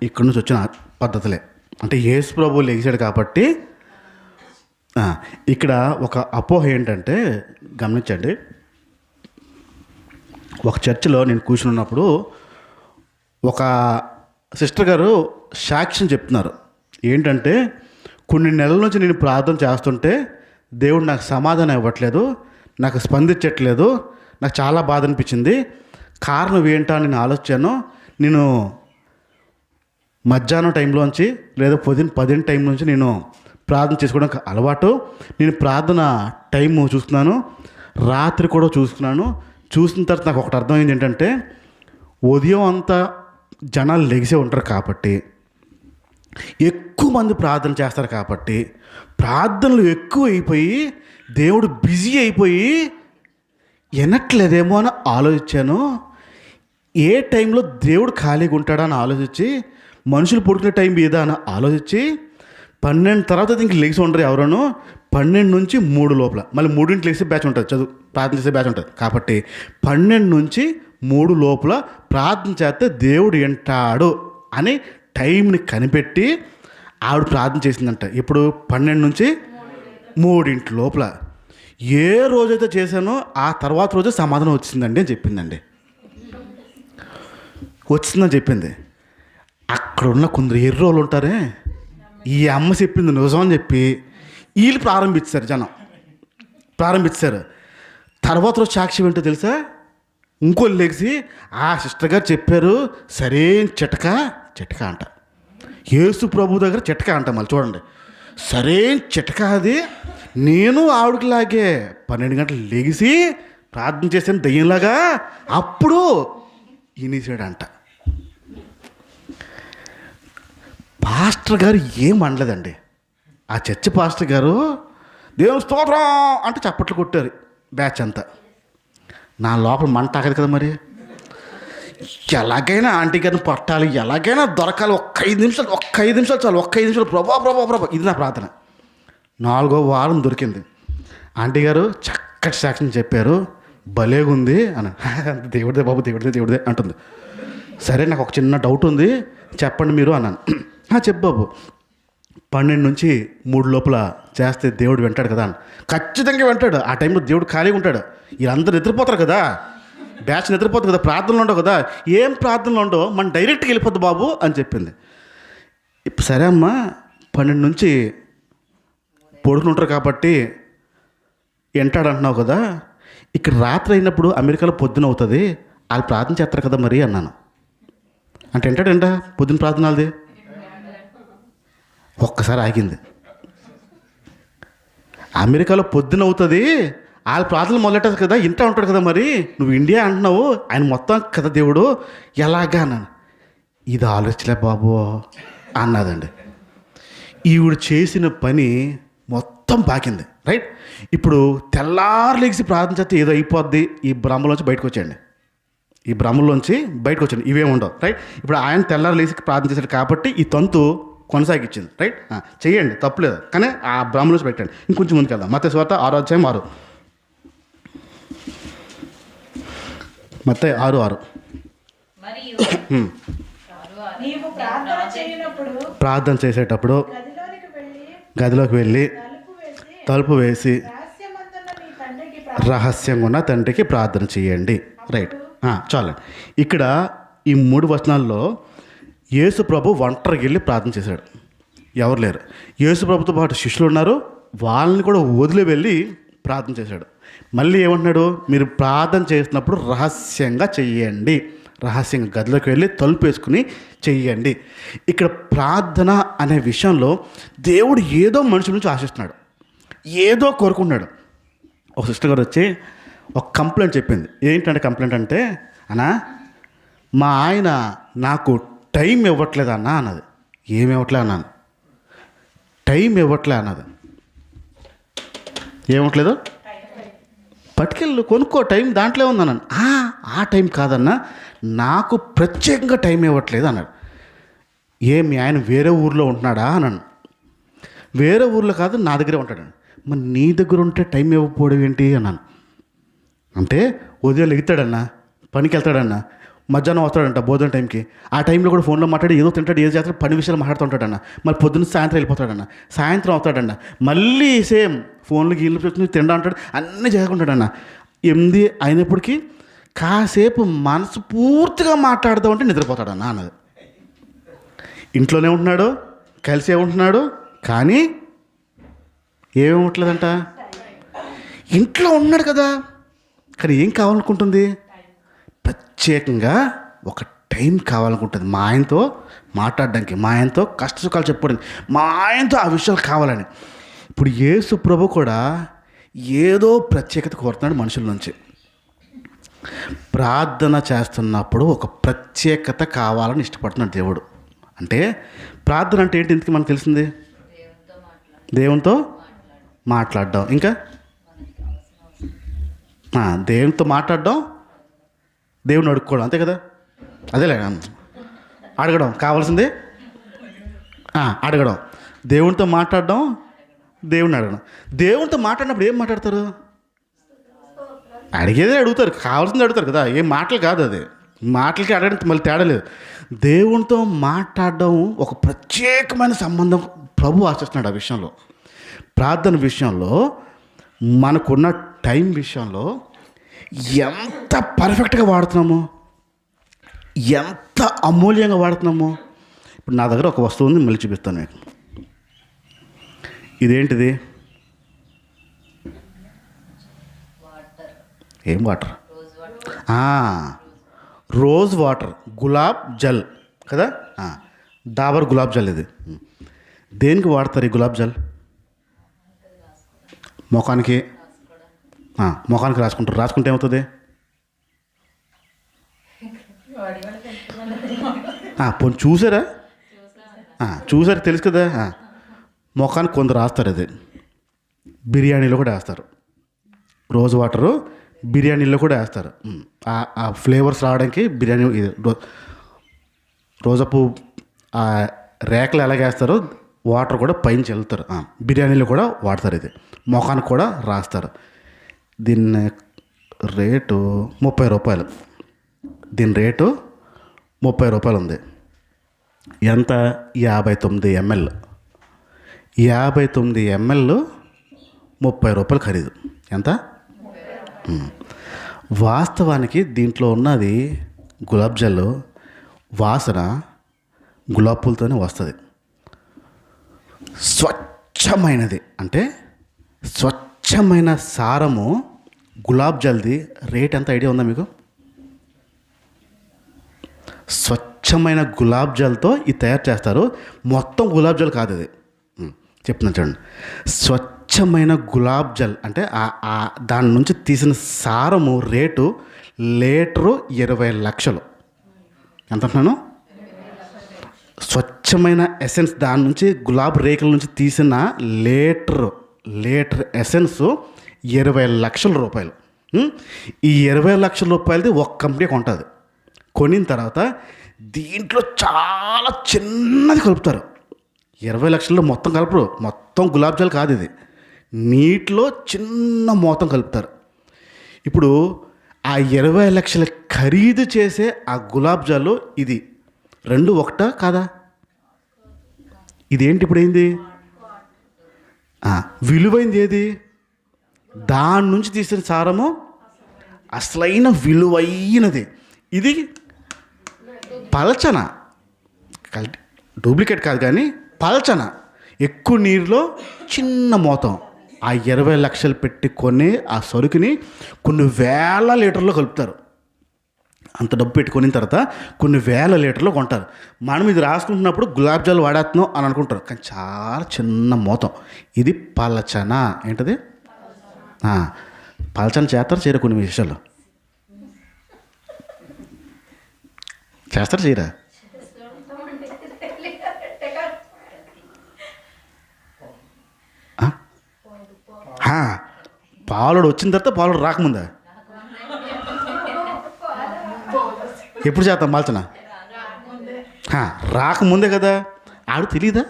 ఇక్కడి నుంచి వచ్చిన పద్ధతులే. అంటే యేసు ప్రభు లేచాడు కాబట్టి ఇక్కడ ఒక అపోహ ఏంటంటే గమనించండి. ఒక చర్చిలో నేను కూర్చుని ఉన్నప్పుడు ఒక సిస్టర్ గారు సాక్ష్యం చెప్తున్నారు. ఏంటంటే కొన్ని నెలల నుంచి నేను ప్రార్థన చేస్తుంటే దేవుడు నాకు సమాధానం ఇవ్వట్లేదు, నాకు స్పందించట్లేదు, నాకు చాలా బాధ అనిపించింది. కారణం ఏంటో అని నేను ఆలోచించాను. నేను మధ్యాహ్నం టైంలోంచి లేదా 10 టైం నుంచి నేను ప్రార్థన చేసుకోవడానికి అలవాటు. నేను ప్రార్థన టైము చూస్తున్నాను, రాత్రి కూడా చూస్తున్నాను. చూసిన తర్వాత నాకు ఒకటి అర్థమైంది ఏంటంటే ఉదయం అంతా జనాలు లెగిసే ఉంటారు కాబట్టి, ఎక్కువ మంది ప్రార్థన చేస్తారు కాబట్టి, ప్రార్థనలు ఎక్కువ అయిపోయి దేవుడు బిజీ అయిపోయి వినట్లేదేమో అని ఆలోచించాను. ఏ టైంలో దేవుడు ఖాళీగా ఉంటాడా అని ఆలోచించి, మనుషులు పడుకునే టైం ఇదా అని ఆలోచించి 12 తర్వాత ఇంక లెగిసి ఉండరు ఎవరనో. 12 నుంచి 3 లోపల మళ్ళీ 3ంటికి లేచి బ్యాచ్ ఉంటుంది, చదువు ప్రార్థన చేసే బ్యాచ్ ఉంటుంది. కాబట్టి 12 నుంచి 3 లోపల ప్రార్థన చేస్తే దేవుడు వింటాడు అని టైంని కనిపెట్టి ఆవిడ ప్రార్థన చేసిందంట. ఇప్పుడు 12 నుంచి 3 లోపల. ఏ రోజైతే చేశానో ఆ తర్వాత రోజే సమాధానం వచ్చిందండి అని చెప్పిందండి. వచ్చిందని చెప్పింది. అక్కడ ఉన్న కొందరు ఎర్రోళ్ళు ఉంటారే, ఈ అమ్మ చెప్పింది నిజం అని చెప్పి వీళ్ళు జనం ప్రారంభించారు. తర్వాత రోజు సాక్షి ఏంటో తెలుసా? ఇంకోళ్ళు లేచి ఆ సిస్టర్ గారు చెప్పారు సరైన చిటక అంట. యేసు ప్రభు దగ్గర చిటక అంట. మళ్ళీ చూడండి, సరైన చిటక అది. నేను ఆవిడకిలాగే 12 గంటలు లెగిసి ప్రార్థన చేశాను దయ్యంలాగా. అప్పుడు ఇనిసాడంట. పాస్టర్ గారు ఏం అనలేదండి. ఆ చర్చి పాస్టర్ గారు దేవుని స్తోత్రం అంటే చప్పట్లు కొట్టారు బ్యాచ్ అంతా. నా లోపల మంట ఆగదు కదా మరి. ఎలాగైనా ఆంటీ గారిని పట్టాలి, ఎలాగైనా దొరకాలి. ఒక్క 5 నిమిషాలు చాలు. 5 నిమిషాలు ప్రభా. ఇది నా ప్రార్థన. 4వ వారం దొరికింది. ఆంటీ గారు చక్కటి సాక్ష్యం చెప్పారు, భలేగుంది అని. దేవుడిదే బాబు, దేవుడిదే అంటుంది. సరే, నాకు ఒక చిన్న డౌట్ ఉంది, చెప్పండి మీరు అన్నాను. చెప్పు బాబు. 12 నుంచి 3 లోపల చేస్తే దేవుడు వింటాడు కదా అని. ఖచ్చితంగా వింటాడు. ఆ టైంలో దేవుడు ఖాళీగా ఉంటాడు. వీళ్ళందరూ నిద్రపోతారు కదా, బ్యాచ్ నిద్రపోతుంది కదా, ప్రార్థనలు ఉండవు కదా. ఏం ప్రార్థనలు ఉండవు, మనం డైరెక్ట్గా వెళ్ళిపోద్దు బాబు అని చెప్పింది. ఇప్పుడు సరే అమ్మా, 12 నుంచి పడుకుని ఉంటారు కాబట్టి వింటాడు అంటున్నావు కదా. ఇక్కడ రాత్రి అయినప్పుడు అమెరికాలో పొద్దున అవుతుంది, వాళ్ళు ప్రార్థన చేస్తారు కదా మరి అన్నాను. అంటే వింటాడంట పొద్దున ప్రార్థన వాళ్ళది. ఒక్కసారి ఆగింది. అమెరికాలో పొద్దున అవుతుంది, వాళ్ళ ప్రార్థనలు మొదలెట్టదు కదా, ఇంటా ఉంటాడు కదా మరి. నువ్వు ఇండియా అంటున్నావు, ఆయన మొత్తం కదా దేవుడు, ఎలాగా అన్నాను. ఇది ఆలోచలే బాబు అన్నదండి. ఈవిడ చేసిన పని మొత్తం బాకింది. రైట్. ఇప్పుడు తెల్లారు లేచి ప్రార్థన చేస్తే ఏదో అయిపోద్ది, ఈ భ్రమలోంచి బయటకు వచ్చేయండి. ఇవేమి ఉండవు. రైట్. ఇప్పుడు ఆయన తెల్లారు లేచి ప్రార్థన చేశాడు కాబట్టి ఈ తంతు కొనసాగించింది. రైట్. చెయ్యండి, తప్పులేదు, కానీ ఆ బ్రాహ్మణులు పెట్టండి. ఇంకొంచెం ముందుకు వెళ్దాం. మత్తయి సువార్త 6వ అధ్యాయం 6. మత్తయి 6:6. మరియు నీవు ప్రార్థన చేయనప్పుడు ప్రార్థన చేసేటప్పుడు గదిలోకి వెళ్ళి తలుపు వేసి రహస్యమందున్న నీ తండ్రికి రహస్యంగా ఉన్న తండ్రికి ప్రార్థన చేయండి. రైట్. చాలండి. ఇక్కడ ఈ 3 వచనాల్లో యేసు ప్రభు ఒంటరికి వెళ్ళి ప్రార్థన చేశాడు. ఎవరు లేరు. యేసు ప్రభుతో పాటు శిష్యులు ఉన్నారు, వాళ్ళని కూడా వదిలి వెళ్ళి ప్రార్థన చేశాడు. మళ్ళీ ఏమంటున్నాడు? మీరు ప్రార్థన చేసినప్పుడు రహస్యంగా చెయ్యండి. రహస్యంగా గదిలోకి వెళ్ళి తలుపు వేసుకుని చెయ్యండి. ఇక్కడ ప్రార్థన అనే విషయంలో దేవుడు ఏదో మనుషుల నుంచి ఆశిస్తున్నాడు, ఏదో కోరుకుంటున్నాడు. ఒక సిస్టర్ గారు వచ్చి ఒక కంప్లైంట్ చెప్పింది. ఏంటంటే కంప్లైంట్ అంటే, అన్నా మా ఆయన నాకు టైం ఇవ్వట్లేదు అన్నా అన్నది. ఏమి ఇవ్వట్లే అన్నాను. టైం ఇవ్వట్లే అన్నది. ఏమివ్వట్లేదు? పట్టుకెళ్ళు కొనుక్కో, టైం దాంట్లో ఉందన్నాను. ఆ టైం కాదన్నా, నాకు ప్రత్యేకంగా టైం ఇవ్వట్లేదు అన్నాడు. మీ ఆయన వేరే ఊర్లో ఉంటున్నాడా అన్నాను. వేరే ఊర్లో కాదు, నా దగ్గరే ఉంటాడు. మరి నీ దగ్గర ఉంటే టైం ఇవ్వకపోవడం ఏంటి అన్నాను. అంటే ఉదయం ఎగుతాడన్నా, పనికి వెళ్తాడన్నా, మధ్యాహ్నం వస్తాడంట భోజనం టైంకి. ఆ టైంలో కూడా ఫోన్లో మాట్లాడి ఏదో తింటాడు, ఏదో చేస్తాడు, పని విషయాలు మాట్లాడుతుంటాడన్న. మళ్ళీ పొద్దున్న సాయంత్రం వెళ్ళిపోతాడన్న, సాయంత్రం అవుతాడన్న, మళ్ళీ సేమ్ ఫోన్లు గీళ్ళు పెట్టుకుని తిండా అంటాడు, అన్నీ చేసుకుంటాడన్న. 8 అయినప్పటికీ కాసేపు మనసు పూర్తిగా మాట్లాడుతూ ఉంటే నిద్రపోతాడన్న అన్నది. ఇంట్లోనే ఉంటున్నాడు, కలిసే ఉంటున్నాడు, కానీ ఏమేమిట్లేదంట. ఇంట్లో ఉన్నాడు కదా, కానీ ఏం కావాలనుకుంటుంది? ప్రత్యేకంగా ఒక టైం కావాలనుకుంటుంది మా ఆయనతో మాట్లాడడానికి, మా ఆయనతో కష్ట సుఖాలు చెప్పుకోవడానికి, మా ఆయనతో ఆ విషయాలు కావాలని. ఇప్పుడు యేసు ప్రభు కూడా ఏదో ప్రత్యేకత కోరుతున్నాడు మనుషుల నుంచి. ప్రార్థన చేస్తున్నప్పుడు ఒక ప్రత్యేకత కావాలని ఇష్టపడుతున్నాడు దేవుడు. అంటే ప్రార్థన అంటే ఏంటి? ఇంతకీ మనకు తెలిసింది, దేవునితో మాట్లాడడం. ఇంకా దేవునితో మాట్లాడడం, దేవుని అడుక్కోవడం, అంతే కదా. అదేలే అడగడం కావాల్సిందే, అడగడం. దేవునితో మాట్లాడడం, దేవుణ్ణి అడగడం. దేవునితో మాట్లాడినప్పుడు ఏం మాట్లాడతారు? అడిగేదే అడుగుతారు, కావాల్సింది అడుగుతారు కదా. ఏం మాటలు కాదు అది, మాటలకి అడగడానికి మళ్ళీ తేడా లేదు. దేవునితో మాట్లాడడం ఒక ప్రత్యేకమైన సంబంధం ప్రభు ఆశిస్తున్నాడు. ఆ విషయంలో, ప్రార్థన విషయంలో, మనకున్న టైం విషయంలో ఎంత పర్ఫెక్ట్గా వాడుతున్నామో, ఎంత అమూల్యంగా వాడుతున్నామో. ఇప్పుడు నా దగ్గర ఒక వస్తువు ఉంది, మళ్ళీ చూపిస్తాను మీకు. ఇదేంటిది? ఏం water? Rose water, gulab Jal కదా. డాబర్ గులాబ్ జల్ ఇది. దేనికి వాడతారు ఈ గులాబ్ జల్? ముఖానికి రాసుకుంటారు. రాసుకుంటే ఏమవుతుంది? పోనీ చూసారా? చూసారు, తెలుసు కదా. ముఖానికి కొందరు రాస్తారు. అది బిర్యానీలో కూడా వేస్తారు. రోజ్ వాటరు బిర్యానీలో కూడా వేస్తారు. ఆ ఫ్లేవర్స్ రావడానికి బిర్యానీ ఇది రోజపు ఆ రేకలు ఎలాగేస్తారో వాటర్ కూడా పైన చల్లుతారు. బిర్యానీలో కూడా వాడతారు. ఇది ముఖానికి కూడా రాస్తారు. దీని రేటు 30 రూపాయలు. దీని రేటు 30 రూపాయలు ఉంది. ఎంత? 59 ml. 59 ml 30 రూపాయలు ఖరీదు. ఎంత? వాస్తవానికి దీంట్లో ఉన్నది గులాబ్ జల్లు. వాసన గులాబ్ పూలతోనే వస్తుంది. స్వచ్ఛమైనది, అంటే స్వచ్ఛమైన సారము గులాబ్ జల్ది. రేట్ ఎంత ఐడియా ఉందా మీకు? స్వచ్ఛమైన గులాబ్ జల్తో ఇది తయారు చేస్తారు. మొత్తం గులాబ్ జల్ కాదు ఇది. చెప్తున్నాను చూడండి. స్వచ్ఛమైన గులాబ్ జల్ అంటే దాని నుంచి తీసిన సారము రేటు లీటరు 20 లక్షలు. ఎంత అంటున్నాను? స్వచ్ఛమైన ఎసెన్స్, దాని నుంచి గులాబ్ రేకుల నుంచి తీసిన లీటర్ ఎసెన్స్ 20 లక్షల రూపాయలు. ఈ 20 లక్షల రూపాయలది ఒక కంపెనీ కొంటుంది. కొనిన తర్వాత దీంట్లో చాలా చిన్నది కలుపుతారు. 20 లక్షల్లో మొత్తం కలపరు. మొత్తం గులాబ్ జాల్ కాదు ఇది. నీటిలో చిన్న మోతం కలుపుతారు. ఇప్పుడు ఆ 20 లక్షల ఖరీదు చేసే ఆ గులాబ్ జాలు ఇది రెండు ఒకటా కాదా? ఇదేంటి ఇప్పుడు ఏంది? విలువైంది ఏది? దాని నుంచి తీసిన సారము అసలైన విలువైనది. ఇది పలచన, డూప్లికేట్ కాదు కానీ పలచన, ఎక్కువ నీరులో చిన్న మోతం. ఆ 20 లక్షలు పెట్టి కొనే ఆ సరుకుని కొన్ని వేల లీటర్లో కలుపుతారు. అంత డబ్బు పెట్టుకున్న తర్వాత కొన్ని వేల లీటర్లో కొంటారు. మనం ఇది రాసుకుంటున్నప్పుడు గులాబ్ జాల్ వాడేస్తున్నాం అని అనుకుంటారు, కానీ చాలా చిన్న మోతం. ఇది పలచన. ఏంటది? పలచన చేస్తారు, చేయరా? కొన్ని విషయాలు చేస్తారు, చేయరా? పాలుడు వచ్చిన తర్వాత పాలుడు రాకముందా? ఎప్పుడు చేస్తాం పలచన? రాకముందే కదా. ఆడు తెలీదా?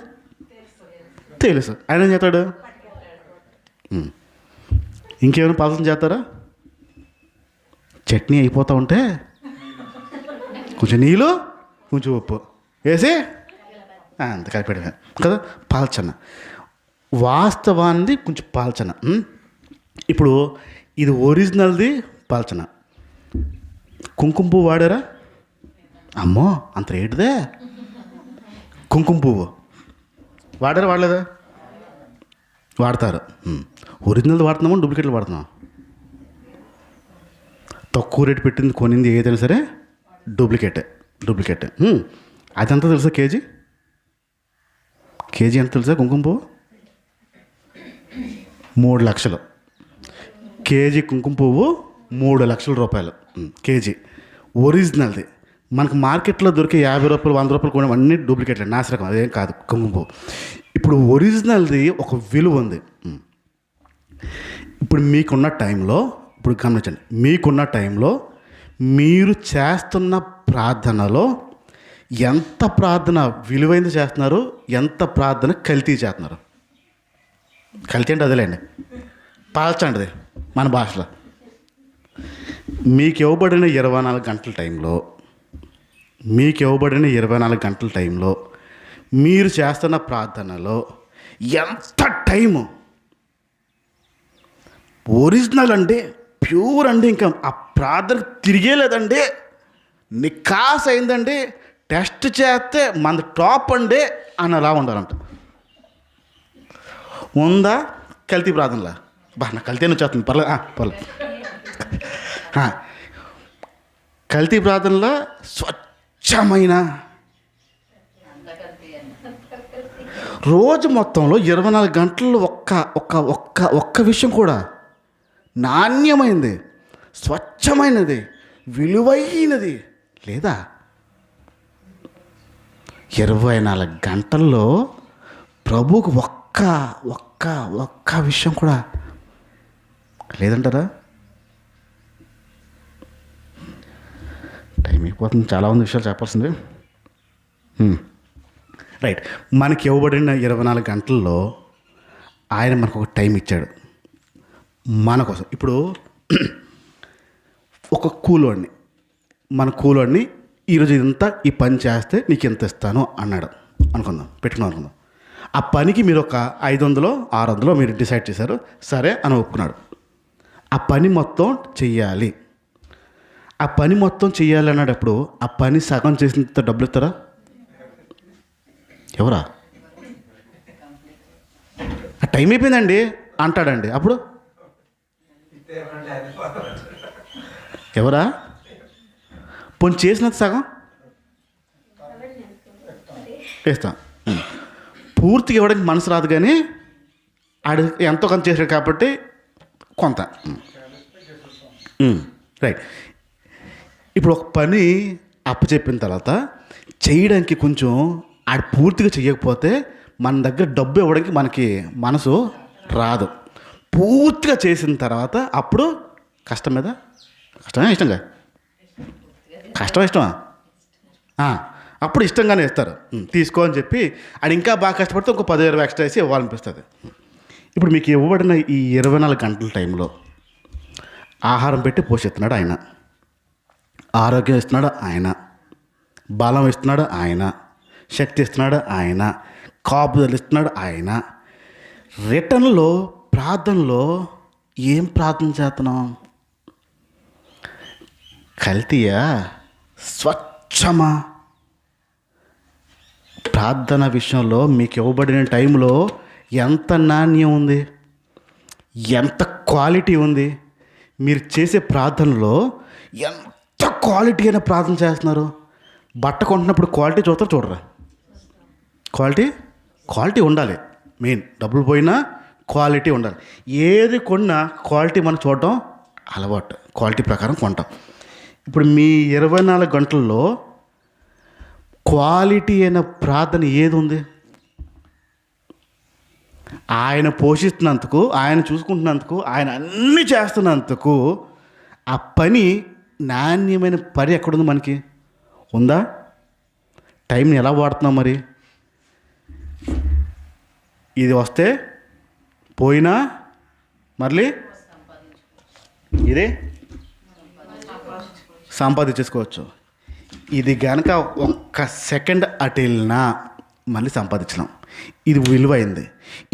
తెలుసు. ఆయన ఏం చేస్తాడు? ఇంకేమైనా పలచన చేస్తారా? చట్నీ అయిపోతూ ఉంటే కొంచెం నీళ్ళు కొంచెం ఉప్పు వేసి అంత కలిపెడమే కదా పలచన. వాస్తవాన్ని కొంచెం పలచన. ఇప్పుడు ఇది ఒరిజినల్ది పలచన. కుంకుమ పువ్వు వాడారా? అమ్మో అంత రేటుదే. కుంకుమ పువ్వు వాడారా వాడలేదా? వాడతారు. ఒరిజినల్ వాడుతున్నామో డూప్లికేట్లు వాడుతున్నాం? తక్కువ రేటు పెట్టింది కొనింది ఏదైనా సరే డూప్లికేటే. అది ఎంత తెలుసా? కేజీ ఎంత తెలుసా? కుంకుమ పువ్వు 3 లక్షలు. కేజీ కుంకుమ పువ్వు 3 లక్షల రూపాయలు కేజీ. ఒరిజినల్ది. మనకు మార్కెట్లో దొరికే 50 రూపాయలు 100 రూపాయలు కూడా అన్నీ డూప్లికేట్లే, నాసిరకం. అదేం కాదు కుంకుమ పువ్వు. ఇప్పుడు ఒరిజినల్ది ఒక విలువ ఉంది. ఇప్పుడు మీకున్న టైంలో ఇప్పుడు గమనించండి, మీకున్న టైంలో మీరు చేస్తున్న ప్రార్థనలో ఎంత ప్రార్థన విలువైంది చేస్తున్నారు, ఎంత ప్రార్థన కల్తీ చేస్తున్నారు. కల్తీ అంటే అదేలేండి, పాల్చండి అది మన భాషలో. మీకు ఇవ్వబడిన 24 గంటల టైంలో, మీకు ఇవ్వబడిన 24 గంటల టైంలో మీరు చేస్తున్న ప్రార్థనలో ఎంత టైము ఒరిజినల్ అండి, ప్యూర్ అండి, ఇంకా ఆ ప్రార్థన తిరిగే లేదండి, నికాస్ అయిందండి, టెస్ట్ చేస్తే మన టాప్ అండి అని అలా ఉండాలంట. ఉందా కల్తీ ప్రార్థనలా? నా కల్తీ వచ్చేస్తుంది, పర్లేదు. కల్తీ ప్రార్థనలో స్వచ్ఛమైన రోజు మొత్తంలో 24 గంటల్లో ఒక్క విషయం కూడా నాణ్యమైనది, స్వచ్ఛమైనది, విలువైనది లేదా? 24 గంటల్లో ప్రభువుకు ఒక్క విషయం కూడా లేదంటారా? టైం అయిపోతుంది, చాలా ఉంది విషయాలు చెప్పాల్సింది. రైట్, మనకి ఇవ్వబడిన 24 గంటల్లో ఆయన మనకు ఒక టైం ఇచ్చాడు మన కోసం. ఇప్పుడు ఒక కూలోడిని, మన కూలోడిని ఈరోజు ఇదంతా ఈ పని చేస్తే నీకు ఎంత ఇస్తాను అన్నాడు అనుకుందాం, పెట్టుకున్నాం. ఆ పనికి మీరు ఒక 500 600 మీరు డిసైడ్ చేశారు, సరే అని ఒప్పుకున్నాడు. ఆ పని మొత్తం చెయ్యాలి. ఆ పని మొత్తం చెయ్యాలి అన్నాడప్పుడు ఆ పని సగం చేసినంత డబ్బులు ఇస్తారా? ఎవరా? ఆ టైం అయిపోయిందండి అంటాడండి, అప్పుడు ఎవరా? పోనీ చేసినంత సగం వేస్తాం. పూర్తిగా ఇవ్వడానికి మనసు రాదు, కానీ ఆడు ఎంతో కొంత చేశాడు కాబట్టి కొంత. రైట్, ఇప్పుడు ఒక పని అప్పచెప్పిన తర్వాత చేయడానికి కొంచెం ఆడు పూర్తిగా చేయకపోతే మన దగ్గర డబ్బు ఇవ్వడానికి మనకి మనసు రాదు. పూర్తిగా చేసిన తర్వాత అప్పుడు కష్టమే ఇష్టంగా, ఇష్టమా అప్పుడు ఇష్టంగానే ఇస్తారు. తీసుకో అని చెప్పి ఆడు ఇంకా బాగా కష్టపడితే ఒక 10,000 ఎక్స్ట్రా వేసి ఇవ్వాలనిపిస్తుంది. ఇప్పుడు మీకు ఇవ్వబడిన ఈ 24 గంటల టైంలో ఆహారం పెట్టి పోషిస్తున్నాడు ఆయన, ఆరోగ్యం ఇస్తున్నాడు ఆయన, బలం ఇస్తున్నాడు ఆయన, శక్తి ఇస్తున్నాడు ఆయన, కాపుదలు ఇస్తున్నాడు ఆయన. రిటర్న్లో ప్రార్థనలో ఏం ప్రార్థన చేస్తున్నాం? కల్తీయా, స్వచ్ఛమా? ప్రార్థన విషయంలో మీకు ఇవ్వబడిన టైంలో ఎంత నాణ్యం ఉంది, ఎంత క్వాలిటీ ఉంది? మీరు చేసే ప్రార్థనలో ఎంత క్వాలిటీ అయిన ప్రార్థన చేస్తున్నారు? బట్ట కొంటున్నప్పుడు క్వాలిటీ చూడరా? క్వాలిటీ ఉండాలి. మెయిన్ డబ్బులు పోయినా క్వాలిటీ ఉండాలి. ఏది కొన్నా క్వాలిటీ మనం చూడటం అలవాటు, క్వాలిటీ ప్రకారం కొంటాం. ఇప్పుడు మీ 24 గంటల్లో క్వాలిటీ అయిన ప్రార్థన ఏది ఉంది? ఆయన పోషిస్తున్నందుకు, ఆయన చూసుకుంటున్నందుకు, ఆయన అన్నీ చేస్తున్నందుకు ఆ పని, నాణ్యమైన పని ఎక్కడుంది? మనకి ఉందా? టైంని ఎలా వాడుతున్నాం మరి? ఇది వస్తే పోయినా మళ్ళీ ఇదే సంపాదించేసుకోవచ్చు. ఇది కనుక ఒక్క సెకండ్ అటు వెళ్ళినా మళ్ళీ సంపాదించలేం. ఇది విలువైంది.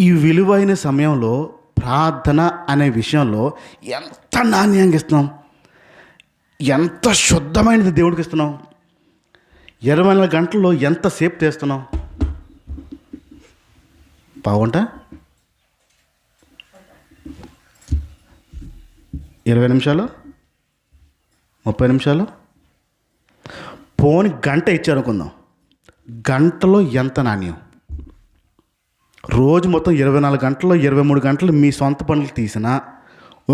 ఈ విలువైన సమయంలో ప్రార్థన అనే విషయంలో ఎంత నాణ్యంగా ఇస్తున్నాం, ఎంత శుద్ధమైనది దేవుడికి ఇస్తున్నాం. 24 గంటల్లో ఎంతసేపు చేస్తున్నాం? పావుగంట, 20 నిమిషాలు, 30 నిమిషాలు, పోని గంట ఇచ్చారనుకుందాం. గంటలో ఎంత నాణ్యం? రోజు మొత్తం 24 గంటల్లో 23 గంటలు మీ సొంత పనులు తీసినా,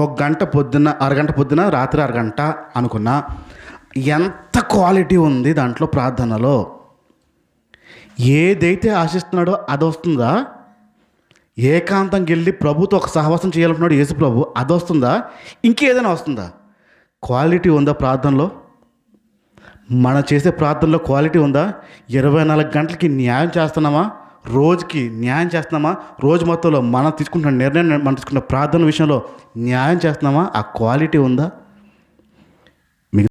ఒక గంట పొద్దున్న, అరగంట పొద్దున, రాత్రి అరగంట అనుకున్నా, ఎంత క్వాలిటీ ఉంది దాంట్లో? ప్రార్థనలో ఏదైతే ఆశిస్తున్నాడో అది వస్తుందా? ఏకాంతంగా వెళ్ళి ప్రభుతో ఒక సహవాసం చేయాలనుకున్నాడు యేసు ప్రభు. అది వస్తుందా? ఇంకేదైనా వస్తుందా? క్వాలిటీ ఉందా ప్రార్థనలో? మనం చేసే ప్రార్థనలో క్వాలిటీ ఉందా? 24 గంటలకి న్యాయం చేస్తున్నామా? రోజుకి న్యాయం చేస్తున్నామా? రోజు మొత్తంలో మనం తీసుకుంటున్న నిర్ణయం, మనం తీసుకున్న ప్రార్థన విషయంలో న్యాయం చేస్తున్నామా? ఆ క్వాలిటీ ఉందా?